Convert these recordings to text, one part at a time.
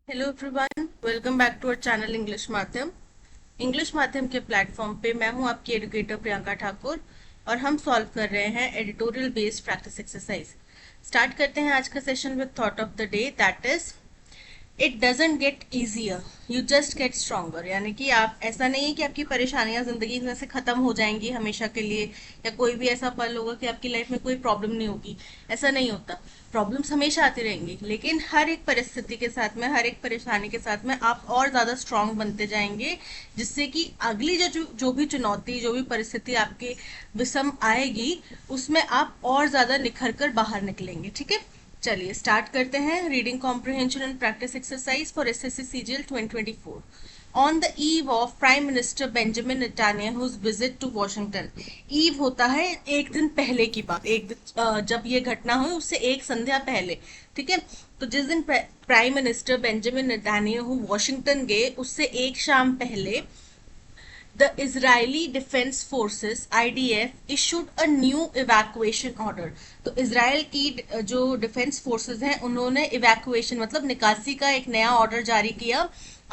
Hello everyone, welcome back to our channel English माध्यम के platform पे मैं हूं आपकी एडुकेटर प्रियंका ठाकुर और हम सॉल्व कर रहे हैं editorial based practice exercise. Start करते हैं आज का session with thought of the day, that is it doesn't get easier, you just get stronger. यानी कि आप, ऐसा नहीं है कि आपकी परेशानियां जिंदगी में से खत्म हो जाएंगी हमेशा के लिए, या कोई भी ऐसा पल होगा कि आपकी लाइफ में कोई प्रॉब्लम नहीं होगी। ऐसा नहीं होता। प्रॉब्लम्स हमेशा आती रहेंगी, लेकिन हर एक परिस्थिति के साथ में, हर एक परेशानी के साथ में आप और ज्यादा स्ट्रांग बनते जाएंगे, जिससे कि अगली जो भी चुनौती, जो भी परिस्थिति आपके विषम आएगी, उसमें आप और ज्यादा निखर कर बाहर निकलेंगे। ठीक है, चलिए स्टार्ट करते हैं। Reading comprehension and practice exercise for SSC CGL 2024। On the eve of prime minister Benjamin Netanyahu's visit to Washington. Eve होता है एक दिन पहले की बात, एक दिन, जब ये घटना हुई उससे एक संध्या पहले। ठीक है, तो जिस दिन prime minister Benjamin Netanyahu Washington गए, उससे एक शाम पहले the Israeli Defense Forces IDF issued a new evacuation order। तो इसराइल की जो डिफेंस फोर्सेस हैं, उन्होंने इवैक्यूएशन मतलब निकासी का एक नया ऑर्डर जारी किया,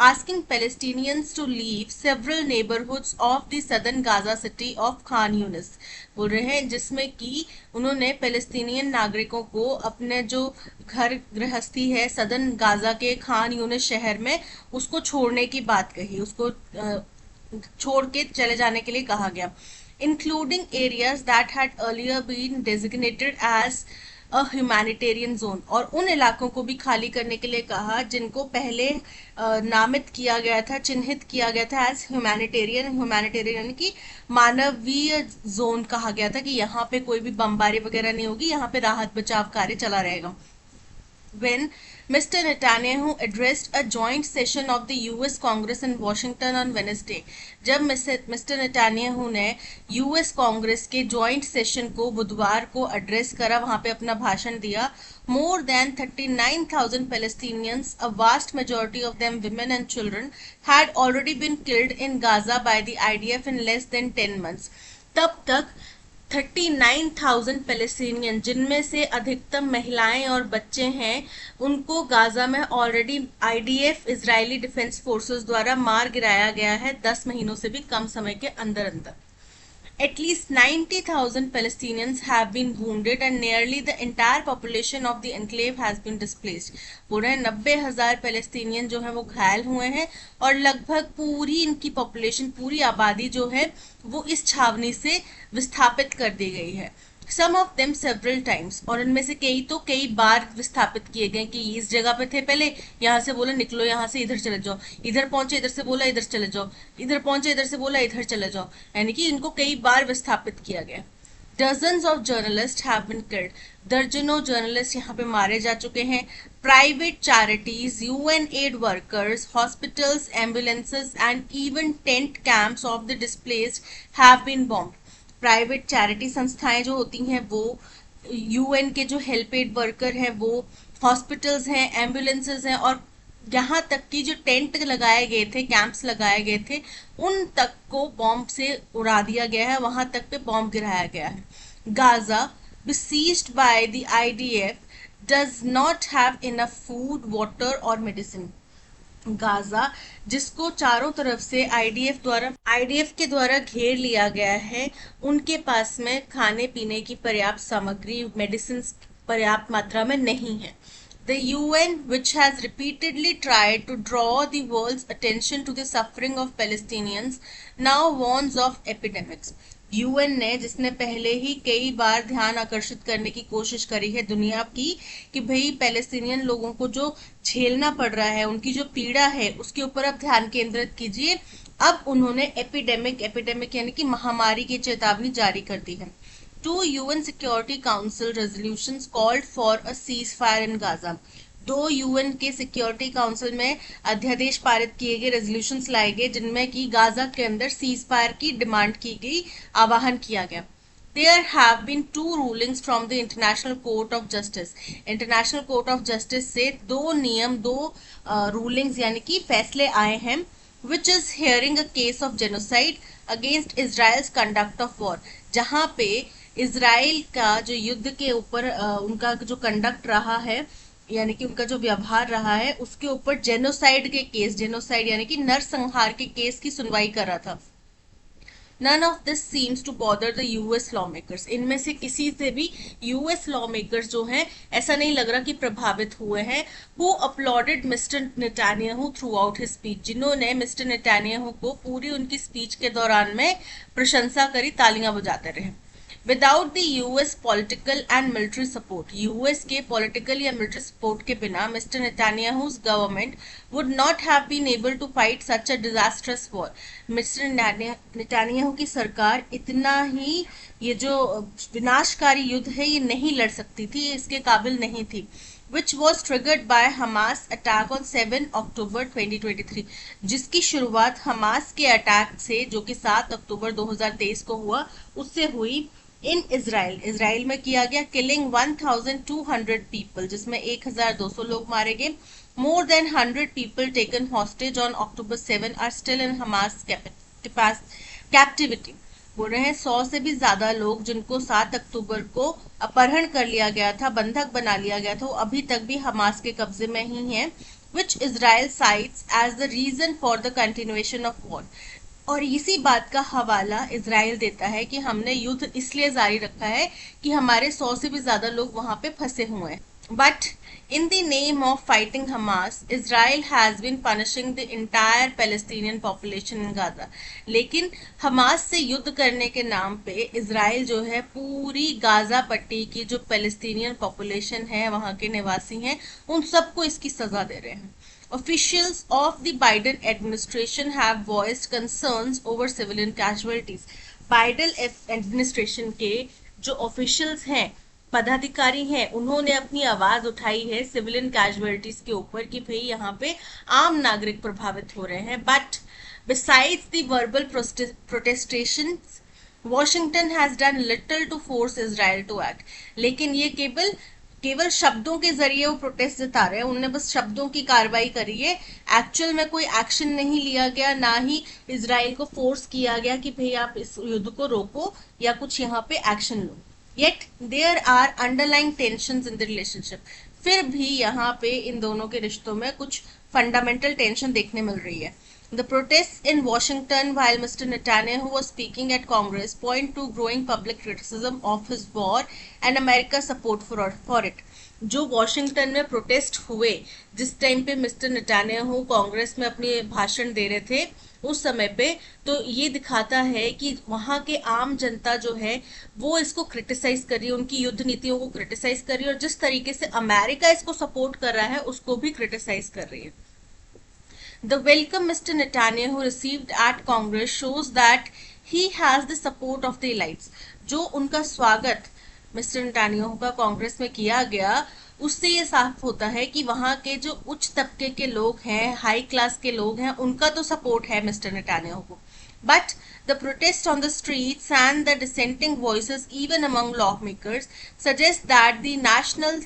asking Palestinians to leave several neighborhoods of the southern Gaza city of Khan Yunis। बोल रहे हैं जिसमें कि उन्होंने पैलेस्टीनियन नागरिकों को अपने जो घर गृहस्थी है सदर्न गाजा के खान यूनिस शहर में, उसको छोड़ने की बात कही, उसको छोड़ के चले जाने के लिए कहा गया, including areas that had earlier been designated as a humanitarian zone. और उन इलाकों को भी खाली करने के लिए कहा जिनको पहले नामित किया गया था, चिन्हित किया गया था एज ह्यूमैनिटेरियन। ह्यूमैनिटेरियन यानी कि मानवीय जोन कहा गया था, कि यहाँ पे कोई भी बमबारी वगैरह नहीं होगी, यहाँ पे राहत बचाव कार्य चला रहेगा। When Mr. Netanyahu addressed a joint session of the US Congress in Washington on Wednesday। जब मिस्टर नेतान्याहू ने यूएस कांग्रेस के जॉइंट सेशन को बुधवार को एड्रेस करा, वहां पे अपना भाषण दिया, more than 39,000 Palestinians, a vast majority of them women and children, had already been killed in Gaza by the IDF in less than 10 months। तब तक 39,000 पैलेस्टीनियन, जिनमें से अधिकतम महिलाएं और बच्चे हैं, उनको गाजा में already IDF, Israeli defence forces द्वारा मार गिराया गया है 10 महीनों से भी कम समय के अंदर अंदर। At least 90,000 Palestinians have been wounded and nearly the entire population of the enclave has been displaced। बोल रहे हैं 90,000 पैलेस्टीनियन जो है वो घायल हुए हैं, और लगभग पूरी इनकी पॉपुलेशन, पूरी आबादी जो है वो इस छावनी से विस्थापित कर दी गई है। सम ऑफ देम सेवरल टाइम्स, और इनमें से कई तो कई बार विस्थापित किए गए, कि इस जगह पे थे पहले, यहाँ से बोला निकलो, यहाँ से इधर चले जाओ, इधर पहुंचे इधर से बोला इधर चले जाओ, इधर पहुंचे इधर से बोला इधर चले जाओ, यानी कि इनको कई बार विस्थापित किया गया। Dozens of journalists have been killed। दर्जनों जर्नलिस्ट यहाँ पे मारे जा चुके हैं। Private charities, UN aid workers, hospitals, ambulances and even tent camps of the displaced have been bombed. Private charity संस्थाएं जो होती हैं वो, यूएन के जो हेल्प एड वर्कर हैं वो, हॉस्पिटल्स हैं, एम्बुलेंसेस हैं, और यहाँ तक कि जो टेंट लगाए गए थे, कैंप्स लगाए गए थे, उन तक को बॉम्ब से उड़ा दिया गया है, वहां तक पे बॉम्ब गिराया गया है। Gaza besieged by the IDF does not have enough food, water और medicine। गाजा जिसको चारों तरफ से आईडीएफ के द्वारा घेर लिया गया है, उनके पास में खाने पीने की पर्याप्त सामग्री, मेडिसिन पर्याप्त मात्रा में नहीं है। The UN, which has repeatedly tried to draw the world's attention to the suffering of Palestinians, now warns of epidemics। UN ने, जिसने पहले ही कई बार ध्यान आकर्षित करने की कोशिश करी है दुनिया की, कि भाई पैलेस्टीनियन लोगों को जो झेलना पड़ रहा है, उनकी जो पीड़ा है, उसके ऊपर अब ध्यान केंद्रित कीजिए। अब उन्होंने एपिडेमिक यानी कि महामारी की चेतावनी जारी कर दी है। Two UN Security Council resolutions called for a ceasefire in Gaza। दो यूएन के सिक्योरिटी काउंसिल में अध्यादेश पारित किए गए, रेजोल्यूशंस लाए गए, जिनमें कि गाजा के अंदर सीज फायर की डिमांड की गई, आह्वान किया गया। There have been two rulings from the International Court of Justice। International court of justice से दो रूलिंग्स यानी कि फैसले आए हैं, which is hearing a case of genocide against Israel's conduct of war। जहां पे इसराइल का जो युद्ध के ऊपर उनका जो कंडक्ट रहा है, यानी कि उनका जो व्यवहार रहा है उसके ऊपर जेनोसाइड के केस, जेनोसाइड यानी कि नरसंहार के केस की सुनवाई कर रहा था। None of this seems to bother the US lawmakers. इनमें से किसी से भी US lawmakers जो हैं ऐसा नहीं लग रहा कि प्रभावित हुए हैं। Who applauded Mr. Netanyahu throughout his speech, जिन्होंने मिस्टर नेतान्याहू को पूरी उनकी स्पीच के दौरान में प्रशंसा करी, तालियां बजाते रहे। Without the US political and military support, US के पॉलिटिकल या मिलिट्री सपोर्ट के बिना mister Netanyahu's government would not have been able to fight such a disastrous war. Mister Netanyahu की सरकार इतना ही ये जो विनाशकारी युद्ध है ये नहीं लड़ सकती थी, इसके काबिल नहीं थी। which was triggered by Hamas attack on 7 अक्टूबर 2023, जिसकी शुरुआत हमास के अटैक से जो कि 7 अक्टूबर 2023 को हुआ उससे हुई इन इसराइल, इसराइल में किया गया, किलिंग 1200 पीपल, जिसमें 1200 लोग मारे गए। More than 100 people taken hostage on October 7 are still in Hamas captivity. बोल रहे हैं 100 से भी ज्यादा लोग जिनको 7 अक्टूबर को अपहरण कर लिया गया था, बंधक बना लिया गया था, वो अभी तक भी हमास के कब्जे में ही हैं, which Israel cites as the reason for the continuation of war। और इसी बात का हवाला इजराइल देता है कि हमने युद्ध इसलिए जारी रखा है कि हमारे 100 से भी ज्यादा लोग वहां पे फंसे हुए हैं। But in the name of fighting Hamas, Israel has been punishing the entire Palestinian population in Gaza। लेकिन हमास से युद्ध करने के नाम पे इजराइल जो है पूरी गाजा पट्टी की जो पैलेस्टीनियन पॉपुलेशन है, वहां के निवासी हैं, उन सबको इसकी सजा दे रहे हैं। Officials of the Biden administration have voiced concerns over civilian casualties। Biden administration के जो ऑफिशियल्स हैं, पदाधिकारी हैं, उन्होंने अपनी आवाज उठाई है सिविलियन कैजुअलिटीज के ऊपर कि भाई यहाँ पे आम नागरिक प्रभावित हो रहे हैं। But besides the verbal protestations, Washington has done little to force Israel to act. लेकिन ये केवल शब्दों के जरिए वो प्रोटेस्ट जता रहे हैं, उन्होंने बस शब्दों की कार्रवाई करी है, एक्चुअल में कोई एक्शन नहीं लिया गया, ना ही इजराइल को फोर्स किया गया कि भाई आप इस युद्ध को रोको या कुछ यहाँ पे action low. Yet there are underlying tensions in the relationship। फिर भी यहाँ पे इन दोनों के रिश्तों में कुछ फंडामेंटल टेंशन देखने मिल रही है। The protests in Washington while Mr. Netanyahu was speaking at Congress point to growing public criticism of his war and America's support for it। जो वॉशिंगटन में प्रोटेस्ट हुए जिस टाइम पे मिस्टर नेतान्याहू कांग्रेस में अपने भाषण दे रहे थे उस समय पे, तो ये दिखाता है कि वहां के आम जनता जो है वो इसको क्रिटिसाइज कर रही है, उनकी युद्ध नीतियों को क्रिटिसाइज कर रही है, और जिस तरीके से अमेरिका इसको सपोर्ट कर रहा है उसको भी क्रिटिसाइज कर रही है। The welcome Mr. Netanyahu received at Congress shows that he has the support of the elites। जो उनका स्वागत मिस्टर नेतान्याहू का कांग्रेस में किया गया उससे ये साफ होता है कि वहां के जो उच्च तबके के लोग हैं, हाई क्लास के लोग हैं, उनका तो सपोर्ट है मिस्टर नेतान्याहू को। But the protest on the streets and the dissenting voices even among lawmakers suggest that the national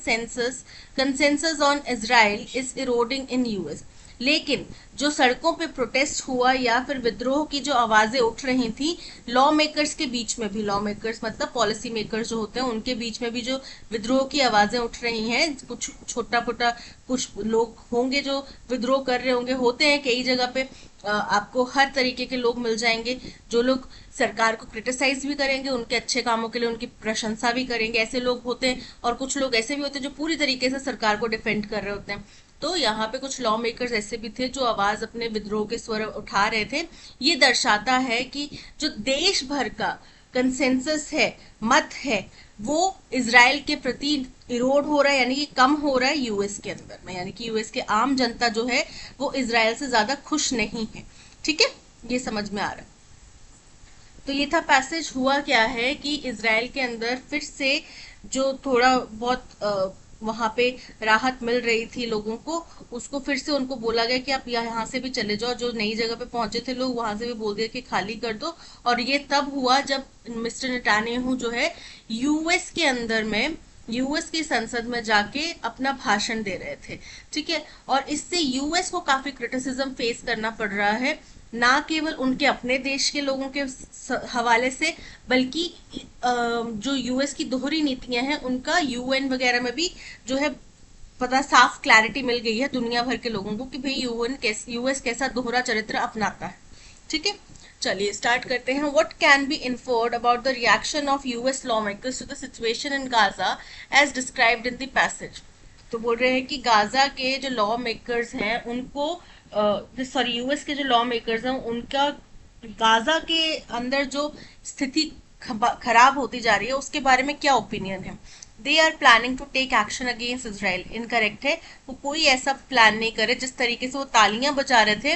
consensus on Israel is eroding in US। लेकिन जो सड़कों पे प्रोटेस्ट हुआ या फिर विद्रोह की जो आवाजें उठ रही थी लॉ मेकर्स के बीच में भी, लॉ मेकर्स मतलब पॉलिसी मेकर्स जो होते हैं उनके बीच में भी जो विद्रोह की आवाजें उठ रही हैं, कुछ छोटा मोटा कुछ लोग होंगे जो विद्रोह कर रहे होंगे, होते हैं कई जगह पे, आपको हर तरीके के लोग मिल जाएंगे जो लोग सरकार को क्रिटिसाइज भी करेंगे, उनके अच्छे कामों के लिए उनकी प्रशंसा भी करेंगे, ऐसे लोग होते हैं। और कुछ लोग ऐसे भी होते हैं जो पूरी तरीके से सरकार को डिफेंड कर रहे होते हैं। तो यहाँ पे कुछ लॉ मेकर्स ऐसे भी थे जो आवाज अपने विद्रोह के स्वर उठा रहे थे। ये दर्शाता है कि जो देश भर का कंसेंसस है, मत है, वो इजराइल के प्रति इरोड हो रहा है, यानी कि कम हो रहा है यूएस के अंदर में, यानी कि यूएस के आम जनता जो है वो इजराइल से ज्यादा खुश नहीं है। ठीक है, ये समझ में आ रहा है। तो ये था पैसेज। हुआ क्या है कि इजराइल के अंदर फिर से जो थोड़ा बहुत वहां पे राहत मिल रही थी लोगों को, उसको फिर से उनको बोला गया कि आप यहाँ से भी चले जाओ, जो नई जगह पे पहुंचे थे लोग वहां से भी बोल दिया कि खाली कर दो। और ये तब हुआ जब मिस्टर नेतान्याहू जो है यूएस के अंदर में, यूएस की संसद में जाके अपना भाषण दे रहे थे। ठीक है, और इससे यूएस को काफी क्रिटिसिज्म फेस करना पड़ रहा है, ना केवल उनके अपने देश के लोगों के हवाले से, बल्कि जो यूएस की दोहरी नीतियां हैं उनका यूएन वगैरह में भी जो है पता साफ क्लैरिटी मिल गई है दुनिया भर के लोगों को कि भाई यूएस कैसा दोहरा चरित्र अपनाता है। ठीक है, चलिए स्टार्ट करते हैं। What can be inferred about the reaction of US law makers to the situation in Gaza as described in the passage. तो बोल रहे हैं कि गाजा के जो लॉ मेकर्स हैं उनको, सॉरी यूएस के जो लॉ मेकर्स हैं उनका गाजा के अंदर जो स्थिति खराब होती जा रही है उसके बारे में क्या ओपिनियन है। They are planning to take action against Israel. Incorrect है, वो कोई ऐसा प्लान नहीं करे। जिस तरीके से वो तालियां बजा रहे थे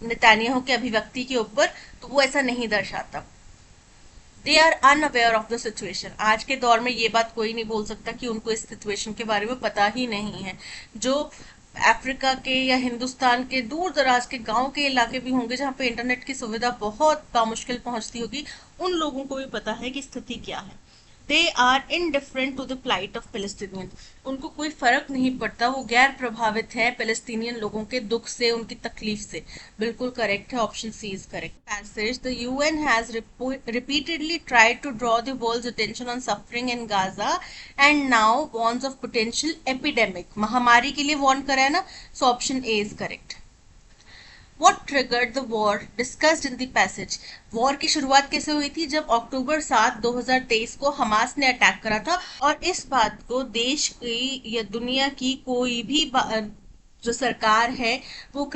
नेतान्याहू के अभिव्यक्ति के ऊपर, तो वो ऐसा नहीं दर्शाता। They are unaware of the situation. आज के दौर में ये बात कोई नहीं बोल सकता कि उनको इस सिचुएशन के बारे में पता ही नहीं है। जो अफ्रीका के या हिंदुस्तान के दूर दराज के गांव के इलाके भी होंगे जहाँ पे इंटरनेट की सुविधा बहुत बामुश्किल पहुंचती होगी, उन लोगों को भी पता है कि स्थिति क्या है। They are indifferent to the plight of Palestinian. उनको कोई फर्क नहीं पड़ता, वो गैर प्रभावित है पैलेस्टीनियन लोगों के दुख से, उनकी तकलीफ से। बिल्कुल करेक्ट है, option C is correct. Passage the UN has repeatedly tried to draw the world's attention on suffering in Gaza and now warns of potential epidemic। महामारी के लिए वार्न करा है ना, so option A is correct. What triggered the war discussed in the passage? War की शुरुआत कैसे हुई थी? जब अक्टूबर 7, 2023 को हमास ने अटैक करा था, और इस बात को देश की या दुनिया की कोई भी जो सरकार है वो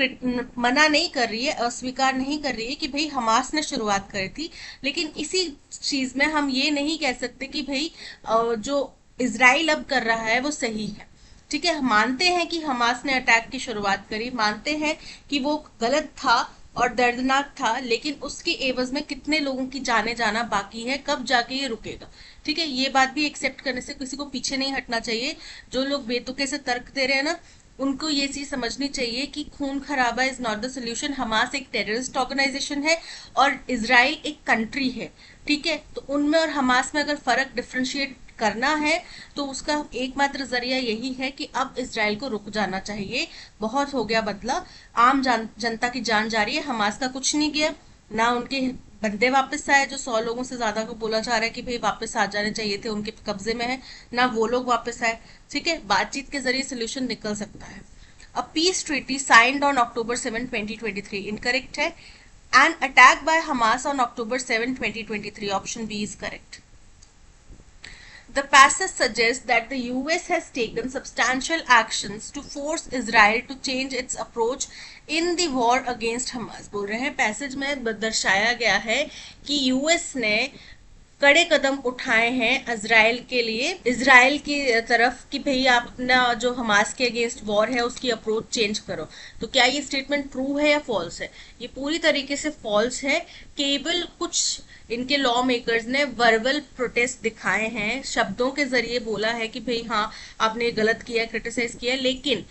मना नहीं कर रही है, अस्वीकार नहीं कर रही है कि भाई हमास ने शुरुआत करी थी। लेकिन इसी चीज में हम ये नहीं कह सकते कि भाई जो इजराइल अब कर रहा है वो सही है। ठीक है, मानते हैं कि हमास ने अटैक की शुरुआत करी, मानते हैं कि वो गलत था और दर्दनाक था, लेकिन उसके एवज में कितने लोगों की जाने जाना बाकी है, कब जाके ये रुकेगा। ठीक है, ये बात भी एक्सेप्ट करने से किसी को पीछे नहीं हटना चाहिए। जो लोग बेतुके से तर्क दे रहे हैं ना, उनको ये चीज समझनी चाहिए कि खून खराबा is not the solution. Hamas एक टेररिस्ट ऑर्गेनाइजेशन है और इसराइल एक कंट्री है। ठीक है, तो उनमें और हमास में अगर फर्क डिफ्रेंशिएट करना है तो उसका एकमात्र जरिया यही है कि अब इसराइल को रुक जाना चाहिए। बहुत हो गया बदला, आम जनता की जान जा रही है। हमास का कुछ नहीं गया, ना उनके बंदे वापस आए जो 100 लोगों से ज्यादा को बोला जा रहा है कि भाई वापस आ जाने चाहिए थे, उनके कब्जे में है, ना वो लोग वापस आए। ठीक है, बातचीत के जरिए सोल्यूशन निकल सकता है। A peace treaty signed on October 7, 2023 incorrect है। An attack by Hamas on October 7, 2023 option B is correct. The passage suggests that the US has taken substantial actions to force Israel to change its approach in the war against Hamas। बोल रहे हैं passage में दर्शाया गया है कि US ने कड़े कदम उठाए हैं इजराइल के लिए, इजराइल की तरफ, कि भाई आप अपना जो हमास के अगेंस्ट वॉर है उसकी अप्रोच चेंज करो। तो क्या ये स्टेटमेंट ट्रू है या फॉल्स है? ये पूरी तरीके से फॉल्स है। केवल कुछ इनके लॉ मेकर्स ने वर्बल प्रोटेस्ट दिखाए हैं, शब्दों के जरिए बोला है कि भाई हाँ आपने गलत किया, क्रिटिसाइज किया, लेकिन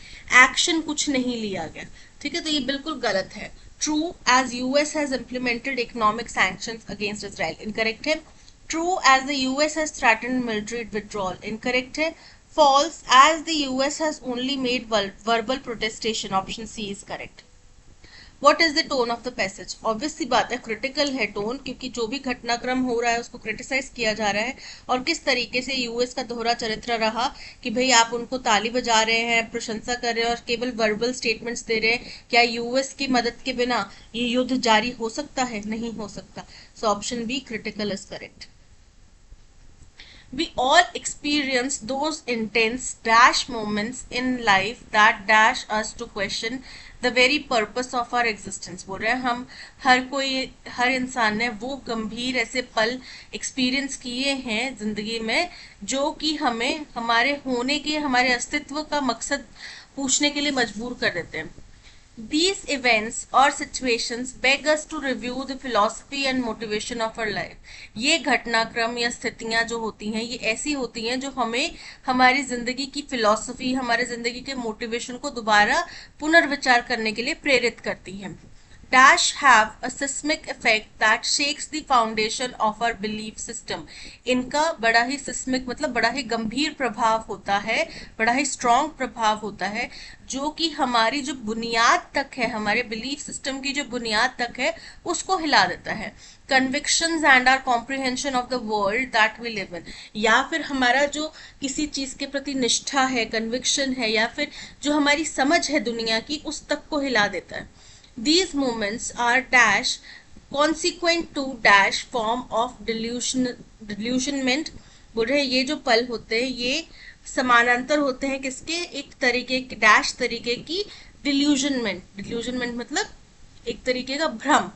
एक्शन कुछ नहीं लिया गया। ठीक है, तो ये बिल्कुल गलत है। True as US has implemented economic sanctions against Israel incorrect है। True as the US has threatened military withdrawal incorrect है। False as the US has only made verbal protestation option C is correct। What is the tone of the passage? Obvious सी बात है, critical है tone, क्योंकि जो भी घटनाक्रम हो रहा है उसको क्रिटिसाइज किया जा रहा है। और किस तरीके से यूएस का दोहरा चरित्र रहा कि भाई आप उनको ताली बजा रहे हैं, प्रशंसा कर रहे हैं और केवल वर्बल स्टेटमेंट्स दे रहे हैं। क्या यूएस की मदद के बिना ये युद्ध जारी हो सकता है? नहीं हो सकता। सो option B critical is correct. We all experience those intense dash moments in life that dash us to question the very purpose of our existence। बोल रहे हैं हम हर इंसान ने वो गंभीर ऐसे पल एक्सपीरियंस किए हैं जिंदगी में जो कि हमें हमारे होने के, हमारे अस्तित्व का मकसद पूछने के लिए मजबूर कर देते हैं। These events or situations beg us to review the philosophy and motivation of our life। ये घटनाक्रम या स्थितियां जो होती हैं ये ऐसी होती हैं जो हमें हमारी जिंदगी की फिलॉसफी, हमारे जिंदगी के मोटिवेशन को दोबारा पुनर्विचार करने के लिए प्रेरित करती हैं। dash have a seismic effect that shakes the foundation of our belief system. इनका बड़ा ही सिस्मिक मतलब बड़ा ही गंभीर प्रभाव होता है, बड़ा ही स्ट्रॉन्ग प्रभाव होता है, जो कि हमारी जो बुनियाद तक है, हमारे बिलीफ सिस्टम की जो बुनियाद तक है उसको हिला देता है. Convictions and our comprehension of the world that we live in, या फिर हमारा जो किसी चीज के प्रति निष्ठा है, कन्विक्शन है, या फिर जो हमारी समझ है दुनिया की, उस तक को हिला देता है. These moments are dash consequent to dash form of delusionment. बोल रहे ये जो पल होते हैं ये समानांतर होते हैं किसके, एक तरीके डैश तरीके की डिल्यूजनमेंट मतलब एक तरीके का भ्रम.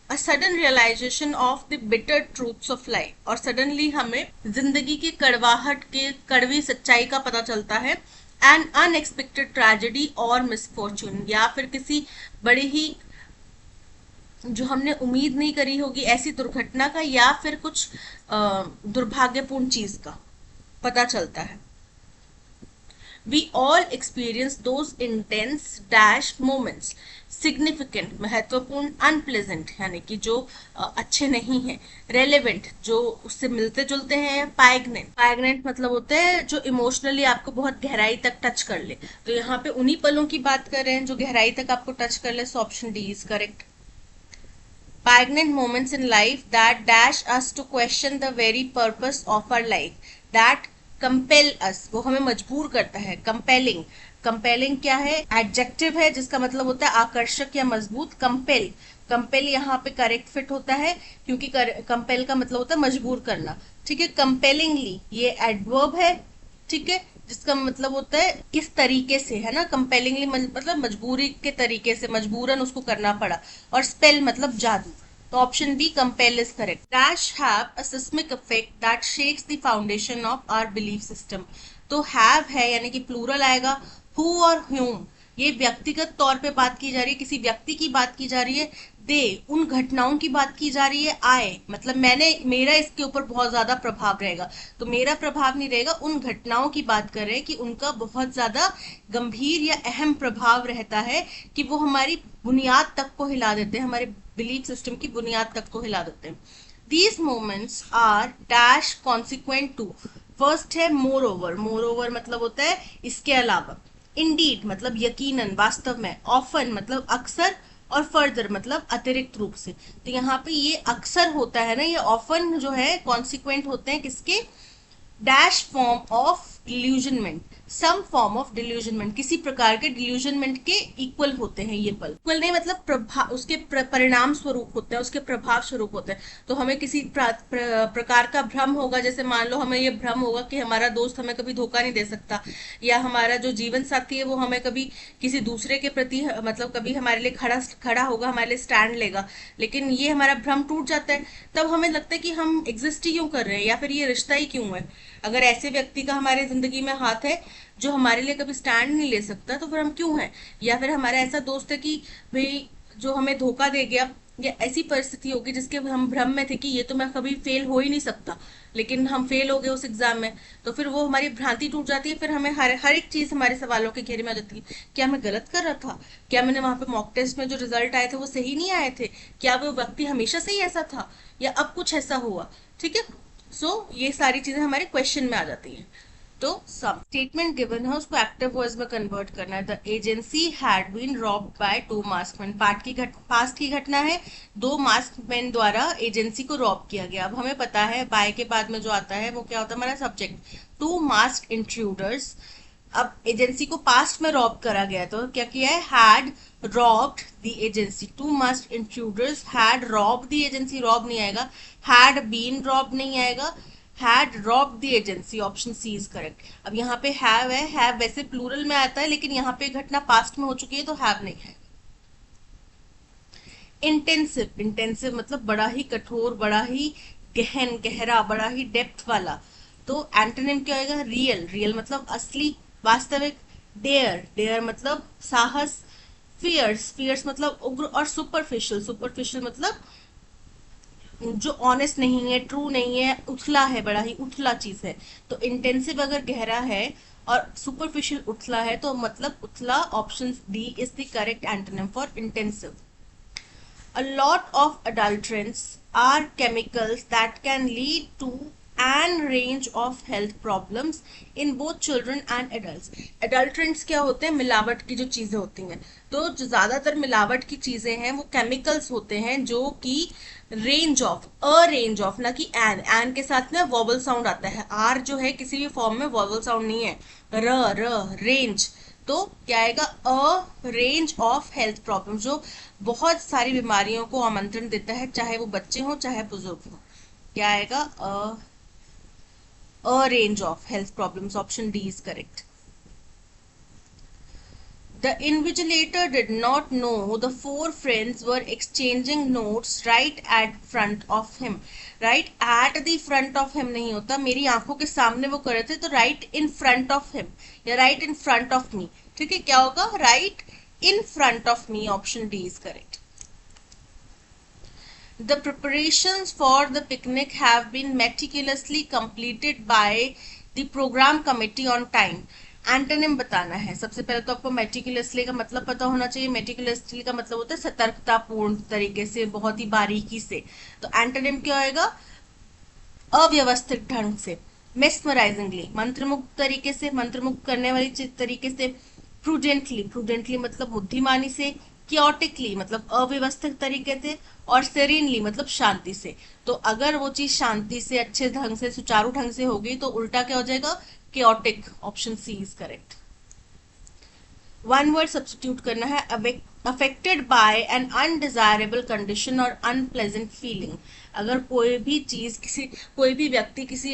A sudden realization of the bitter truths of life, और सडनली हमें जिंदगी की कड़वाहट के कड़वी सच्चाई का पता चलता है. एन अनएक्सपेक्टेड ट्रेजेडी और मिसफॉर्चून, या फिर किसी बड़ी ही जो हमने उम्मीद नहीं करी होगी ऐसी दुर्घटना का, या फिर कुछ दुर्भाग्यपूर्ण चीज का पता चलता है. We all experience those intense dash moments, significant महत्वपूर्ण, unpleasant यानी कि जो अच्छे नहीं है, relevant जो उससे मिलते जुलते हैं, पाइग्नेंट मतलब होते हैं जो इमोशनली आपको बहुत गहराई तक टच कर ले. तो यहाँ पे उन्हीं पलों की बात कर रहे हैं जो गहराई तक आपको टच कर ले. सो option D is correct. Poignant moments in life that dash us to question the very purpose of our life, that compel us, वो हमें मजबूर करता है. कंपेलिंग क्या है, एडजेक्टिव है जिसका मतलब होता है आकर्षक या मजबूत. कंपेल यहाँ पे करेक्ट फिट होता है क्योंकि कंपेल का मतलब होता है मजबूर करना. ठीक है. कंपेलिंगली ये एडवर्ब है. ठीक है, जिसका मतलब होता है किस तरीके से, है ना. कंपेलिंगली मतलब मजबूरी के तरीके से, मजबूरन उसको करना पड़ा. और स्पेल मतलब जादू. तो option B compel is correct. Dash have a seismic effect that shakes the foundation of our belief system. तो हैव है यानी कि प्लूरल आएगा. हु और ह्यूम ये व्यक्तिगत तौर पे बात की जा रही है, किसी व्यक्ति की बात की जा रही है. दे उन घटनाओं की बात की जा रही है. आए मतलब मेरा इसके ऊपर बहुत ज्यादा प्रभाव रहेगा. तो मेरा प्रभाव नहीं रहेगा, उन घटनाओं की बात कर रहे हैं कि उनका बहुत ज्यादा गंभीर या अहम प्रभाव रहता है कि वो हमारी बुनियाद तक को हिला देते हैं, हमारे बिलीफ सिस्टम की बुनियाद तक को हिला देते हैं. These moments are dash consequent to. First है मोर ओवर मतलब होता है इसके अलावा. इंडीड मतलब यकीनन, वास्तव में. ऑफन मतलब अक्सर, और फर्दर मतलब अतिरिक्त रूप से. तो यहाँ पे ये अक्सर होता है ना, ये ऑफन जो है कॉन्सिक्वेंट होते हैं किसके, dash form of delusionment, some form of delusionment, किसी प्रकार के डिल्यूजनमेंट के इक्वल होते हैं ये पल. इक्वल नहीं मतलब उसके परिणाम स्वरूप होते हैं, उसके प्रभाव स्वरूप होते हैं. तो हमें किसी प्रकार का भ्रम होगा, जैसे मान लो हमें ये भ्रम होगा कि हमारा दोस्त हमें कभी धोखा नहीं दे सकता, या हमारा जो जीवन साथी है वो हमें कभी किसी दूसरे के प्रति मतलब कभी हमारे लिए खड़ा होगा, हमारे लिए स्टैंड लेगा. लेकिन ये हमारा भ्रम टूट जाता है, तब हमें लगता है कि हम एग्जिस्ट ही क्यों कर रहे हैं, या फिर ये रिश्ता ही क्यों है. अगर ऐसे व्यक्ति का हमारे जिंदगी में हाथ है जो हमारे लिए कभी स्टैंड नहीं ले सकता, तो फिर हम क्यों हैं. या फिर हमारा ऐसा दोस्त है कि भाई जो हमें धोखा दे गया, या ऐसी परिस्थिति होगी जिसके हम भ्रम में थे कि ये तो मैं कभी फेल हो ही नहीं सकता, लेकिन हम फेल हो गए उस एग्जाम में. तो फिर वो हमारी भ्रांति टूट जाती है, फिर हमें हर एक चीज हमारे सवालों के घेरे में आ जाती है. क्या मैं गलत कर रहा था, क्या मैंने वहां पे मॉक टेस्ट में जो रिजल्ट आए थे वो सही नहीं आए थे, क्या वो व्यक्ति हमेशा से ही ऐसा था, या अब कुछ ऐसा हुआ. ठीक है. ये सारी चीजें हमारे क्वेश्चन में आ जाती हैं. तो सम स्टेटमेंट गिवन है उसको एक्टिव वॉइस में कन्वर्ट करना है. The agency had been robbed by 2 mask man. Past की घटना है, 2 मास्कमैन द्वारा एजेंसी को रॉब किया गया. अब हमें पता है बाय के बाद में जो आता है वो क्या होता है, हमारा सब्जेक्ट. 2 mask intruders. अब एजेंसी को पास्ट में रॉब करा गया, तो क्या किया है, had robbed the agency. 2 mask intruders had robbed the agency. Rob नहीं आएगा, हैड बीन रॉब नहीं आएगा, had robbed the agency. Option C is correct. अब यहाँ पे have है, have वैसे प्लूरल में आता है लेकिन यहाँ पे घटना पास्ट में हो चुकी है तो have नहीं है. इंटेंसिव मतलब बड़ा ही कठोर, बड़ा ही गहरा, बड़ा ही डेप्थ वाला. तो एंटोनिम क्या होगा, रियल मतलब असली, वास्तविक. डेयर मतलब साहस. फियर्स मतलब उग्र. और सुपरफिशियल मतलब जो ऑनेस्ट नहीं है, ट्रू नहीं है, उथला है, बड़ा ही उथला चीज है. तो इंटेंसिव अगर गहरा है और सुपरफिशियल उथला है तो मतलब उथला. Option D is the correct antonym for intensive. A lot of adulterants are chemicals that can lead to an range of health problems in both children and adults. Adulterants क्या होते हैं? मिलावट की जो चीजें होती हैं। तो जो ज्यादातर मिलावट की चीजें हैं वो केमिकल्स होते हैं जो कि रेंज ऑफ ना कि एन के साथ ना वॉवल साउंड आता है। आर जो है किसी भी फॉर्म में वॉवल साउंड नहीं है। र रेंज, तो क्या आएगा? अ रेंज ऑफ हेल्थ प्रॉब्लम, जो बहुत सारी बीमारियों को आमंत्रण देता है, चाहे वो बच्चे हों चाहे बुजुर्ग हों। क्या आएगा? अ range of health problems, option D is correct. The invigilator did not know the four friends were exchanging notes right at front of him. Right at the front of him नहीं होता, मेरी आंखों के सामने वो कर रहे थे, तो right in front of him या right in front of me। ठीक है, क्या होगा? right in front of me, option D is correct। The preparations for the picnic have been meticulously completed by the program committee on time. Antonym बताना है। सबसे पहले तो आपको मेटिकुलसली का मतलब पता होना चाहिए। मेटिकुलसली का मतलब होता है सतर्कतापूर्ण तरीके से, बहुत ही बारीकी से। तो एंटोनिम क्या होएगा? अव्यवस्थित ढंग से। मेस्मराइजिंगली, मंत्रमुग्ध तरीके से, मंत्रमुग्ध करने वाली तरीके से। प्रूडेंटली मतलब बुद्धिमानी से। क्योटिकली मतलब अव्यवस्थित तरीके से। और सेरेनली मतलब शांति से। तो अगर वो चीज शांति से, अच्छे ढंग से, सुचारू ढंग से होगी तो उल्टा क्या हो जाएगा? chaotic, option C is correct. One word substitute करना है। Affected by an undesirable condition और अनप्लेजेंट फीलिंग। अगर कोई भी व्यक्ति किसी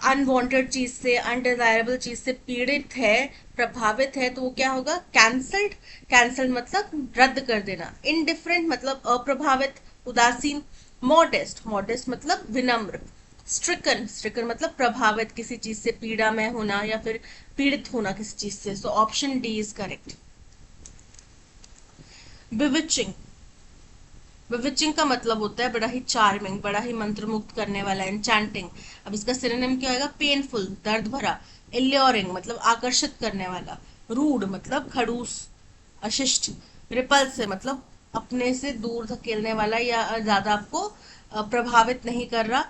अनवांटेड चीज से, अनडिजायरेबल चीज से पीड़ित है, प्रभावित है, तो वो क्या होगा? कैंसल्ड। कैंसल्ड मतलब रद्द कर देना। इनडिफरेंट मतलब अप्रभावित, उदासीन। मॉडेस्ट मतलब विनम्र। स्ट्रिकन मतलब प्रभावित, किसी चीज से पीड़ा में होना या फिर पीड़ित होना किसी चीज से। So option D is correct. Bewitching का मतलब होता है बड़ा ही चार्मिंग, बड़ा ही मंत्रमुग्ध करने वाला, एन्चैंटिंग। अब इसका सिनोनिम क्या होगा? पेनफुल, दर्द भरा। इल्योरिंग मतलब आकर्षित करने वाला। रूड मतलब खड़ूस, अशिष्ट। रिपल्सिव मतलब अपने से दूर धकेलने वाला या ज्यादा आपको प्रभावित नहीं कर रहा,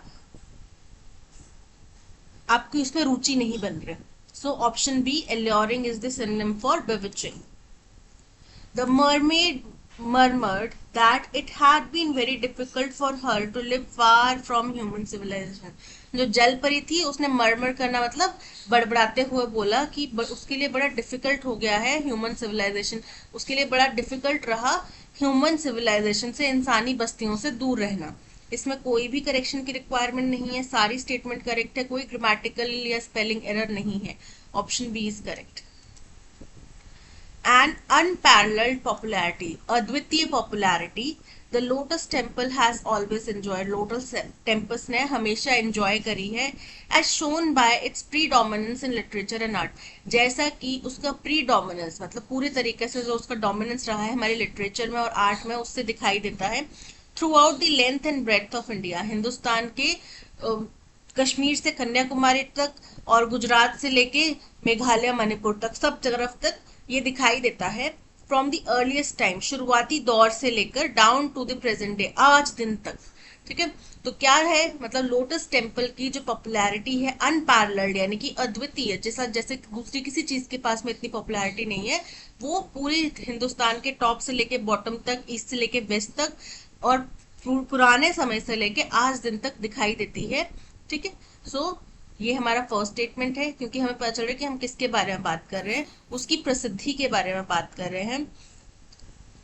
आपकी उसमें रुचि नहीं बन रही। So option B, alluring is the synonym for bewitching. The mermaid murmured that it had been very difficult for her to live far from human civilization. जो जल परी थी उसने मर्मर करना मतलब बड़बड़ाते हुए बोला कि उसके लिए बड़ा डिफिकल्ट हो गया है ह्यूमन सिविलाइजेशन, उसके लिए बड़ा डिफिकल्ट रहा ह्यूमन सिविलाइजेशन से, इंसानी बस्तियों से दूर रहना। इसमें कोई भी करेक्शन की रिक्वायरमेंट नहीं है, सारी स्टेटमेंट करेक्ट है, कोई ग्रामेटिकल या स्पेलिंग एरर नहीं है। Option B is correct. An unparalleled popularity, अद्वितीय popularity, the lotus temple has always enjoyed, lotus temple ने हमेशा एंजॉय करी है। As shown by its predominance in literature and art, जैसा कि उसका प्रीडोमिनेंस मतलब पूरी तरीके से जो उसका डोमिनेंस रहा है हमारे लिटरेचर में और आर्ट में, उससे दिखाई देता है। Throughout the length and breadth of India, Hindustan के कश्मीर से कन्याकुमारी तक और गुजरात से लेके मेघालय मणिपुर तक, सब तरफ तक ये दिखाई देता है। फ्रॉम द अर्लीस्ट टाइम, शुरुआती दौर से लेकर down to the present day, आज दिन तक। ठीक है, तो क्या है मतलब लोटस टेम्पल की जो पॉपुलैरिटी है अनपैरेलल्ड यानी कि अद्वितीय, जैसा जैसे दूसरी किसी चीज के पास में इतनी पॉपुलैरिटी नहीं है, वो पूरी हिंदुस्तान के टॉप से लेके बॉटम तक, ईस्ट से लेके वेस्ट तक और पुराने समय से लेके आज दिन तक दिखाई देती है। ठीक है, सो ये हमारा फर्स्ट स्टेटमेंट है, क्योंकि हमें पता चल रहा है कि हम किसके बारे में बात कर रहे हैं, उसकी प्रसिद्धि के बारे में बात कर रहे हैं,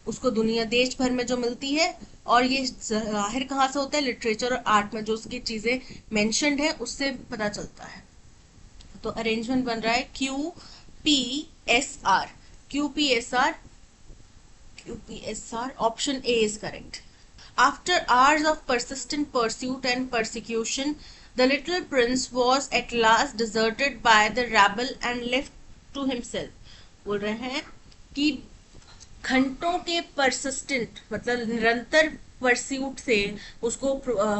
उसको दुनिया देश भर में जो मिलती है, और ये जाहिर कहाँ से होता है? लिटरेचर और आर्ट में जो उसकी चीजें मेंशन्ड है उससे पता चलता है। तो अरेंजमेंट बन रहा है QPSR, QPSR, QPSR, option A is correct. After hours of persistent pursuit and persecution, the little prince was at last deserted by the rabble and left to himself. बोल रहे हैं कि घंटों के persistent मतलब निरंतर परस्यूट से, उसको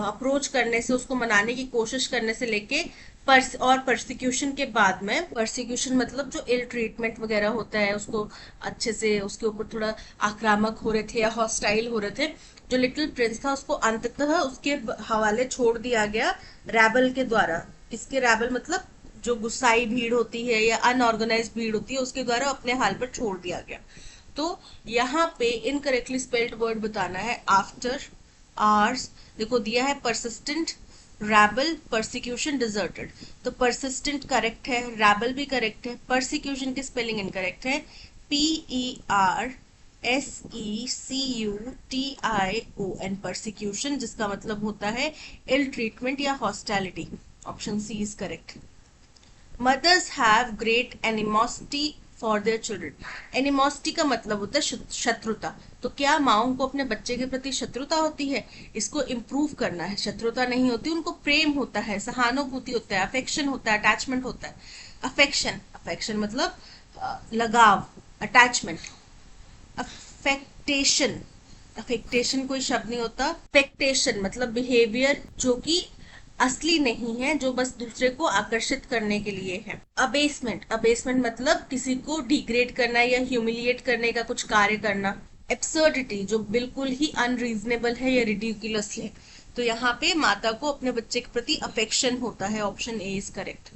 अप्रोच करने से, उसको मनाने की कोशिश करने से लेके और परसिक्यूशन के बाद में, परसिक्यूशन मतलब जो इल ट्रीटमेंट वगैरह होता है, उसको अच्छे से उसके ऊपर थोड़ा आक्रामक हो रहे थे या हॉस्टाइल हो रहे थे, जो लिटिल प्रिंस था उसको अंततः उसके हवाले छोड़ दिया गया रैबल के द्वारा। इसके रैबल मतलब जो गुस्साई भीड़ होती है या अनऑर्गेनाइज भीड़ होती है, उसके द्वारा अपने हाल पर छोड़ दिया गया। तो यहाँ पे इनकरेक्टली स्पेल्ड वर्ड बताना है आफ्टर आवर्स। देखो दिया है परसिस्टेंट, रैबल, परसिक्यूशन, डिजर्टेड। तो परसिस्टेंट करेक्ट है, रैबल भी करेक्ट है, परसिक्यूशन की स्पेलिंग इनकरेक्ट है, PERSECUTION, परसिक्यूशन, जिसका मतलब होता है इल ट्रीटमेंट या hostility. Option C is correct. Mothers have great animosity for their children. Animosity का मतलब होता है शत्रुता। तो क्या माओ को अपने बच्चे के प्रति शत्रुता होती है? इसको इम्प्रूव करना है। शत्रुता नहीं होती, उनको प्रेम होता है, सहानुभूति होता है, अफेक्शन होता है, अटैचमेंट होता है। अफेक्शन, अफेक्शन मतलब लगाव, अटैचमेंट। अफेक्टेशन, अफेक्टेशन कोई शब्द नहीं होता। अफेक्टेशन मतलब बिहेवियर जो कि असली नहीं है, जो बस दूसरे को आकर्षित करने के लिए है। अबेसमेंट, अबेसमेंट मतलब किसी को डिग्रेड करना या ह्यूमिलिएट करने का कुछ कार्य करना। एब्सर्डिटी जो बिल्कुल ही अनरीजनेबल है या रिडिकुलस है। तो यहाँ पे माता को अपने बच्चे के प्रति अफेक्शन होता है। Option A is correct.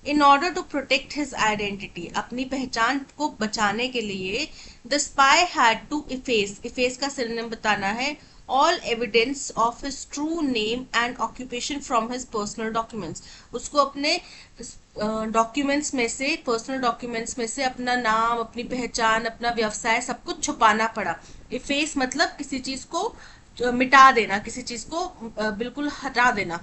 In order to protect his identity, अपनी पहचान को बचाने के लिए the spy had to efface, efface का सिनोनिम बताना है, all evidence of his true name and occupation from his personal documents. उसको अपने डॉक्यूमेंट्स में से, पर्सनल डॉक्यूमेंट्स में से अपना नाम, अपनी पहचान, अपना व्यवसाय सब कुछ छुपाना पड़ा। इफेस मतलब किसी चीज को मिटा देना, किसी चीज को बिल्कुल हटा देना।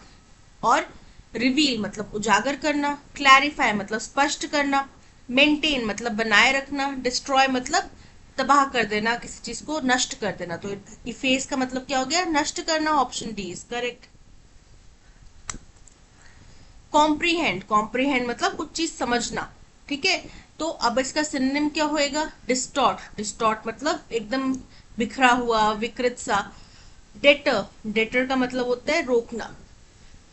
और रिवील मतलब उजागर करना, क्लैरिफाई मतलब स्पष्ट करना, मेंटेन मतलब बनाए रखना, डिस्ट्रॉय मतलब तबाह कर देना, किसी चीज को नष्ट कर देना। तो इफेस का मतलब क्या हो गया? नष्ट करना। Option D is correct. Comprehend, comprehend मतलब कुछ चीज समझना। ठीक है, तो अब इसका सिनोनिम क्या होएगा? डिस्टॉर्ट, डिस्टॉर्ट मतलब एकदम बिखरा हुआ, विकृत सा। डेटर, डेटर का मतलब होता है रोकना।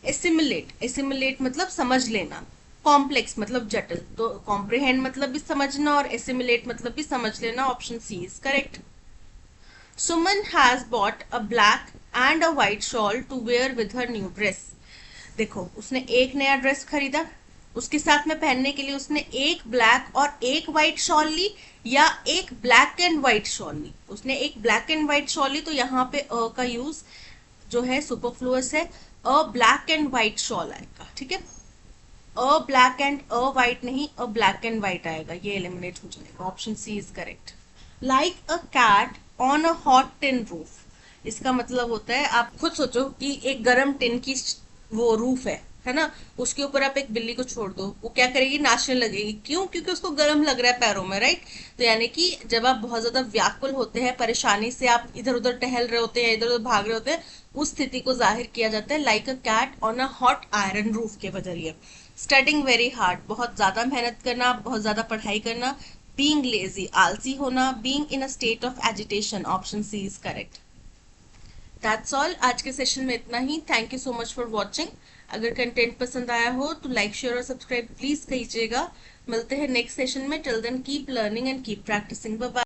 एसिमुलेट, एसिमुलेट मतलब समझ लेना। कॉम्प्लेक्स मतलब जटिल। तो कॉम्प्रिहेंड मतलब भी समझना और एसिमुलेट मतलब भी समझ लेना। Option C is correct. Suman has bought a black and a white shawl to wear with her new dress. देखो उसने एक नया ड्रेस खरीदा, उसके साथ में पहनने के लिए उसने एक ब्लैक और एक व्हाइट शॉल ली, या एक ब्लैक एंड व्हाइट शॉल ली। उसने एक ब्लैक एंड व्हाइट शॉल ली, तो यहाँ पे अ का यूज जो है सुपरफ्लुअस है। अ ब्लैक एंड व्हाइट शॉल आएगा। ठीक है, अ ब्लैक एंड अ व्हाइट नहीं, अ ब्लैक एंड व्हाइट आएगा, ये एलिमिनेट हो जाएगा। Option C is correct. Like a cat on a hot tin roof, इसका मतलब होता है, आप खुद सोचो कि एक गर्म टिन की वो रूफ है ना, उसके ऊपर आप एक बिल्ली को छोड़ दो, वो क्या करेगी? नाचने लगेगी। क्यों? क्योंकि उसको गर्म लग रहा है पैरों में, राइट? तो यानी कि जब आप बहुत ज्यादा व्याकुल होते हैं, परेशानी से आप इधर उधर टहल रहे होते हैं, इधर उधर भाग रहे होते हैं, उस स्थिति को जाहिर किया जाता है like a cat on a hot iron roof के बजरिए। स्टडिंग वेरी हार्ड, बहुत ज्यादा मेहनत करना, बहुत ज्यादा पढ़ाई करना। बीइंग लेजी, आलसी होना। Being in a state of agitation. Option C is correct. That's all, आज के सेशन में इतना ही। Thank you so much for watching. अगर कंटेंट पसंद आया हो तो लाइक, शेयर और सब्सक्राइब प्लीज कीजिएगा। मिलते हैं नेक्स्ट सेशन में। Till then keep learning and keep practicing. Bye bye.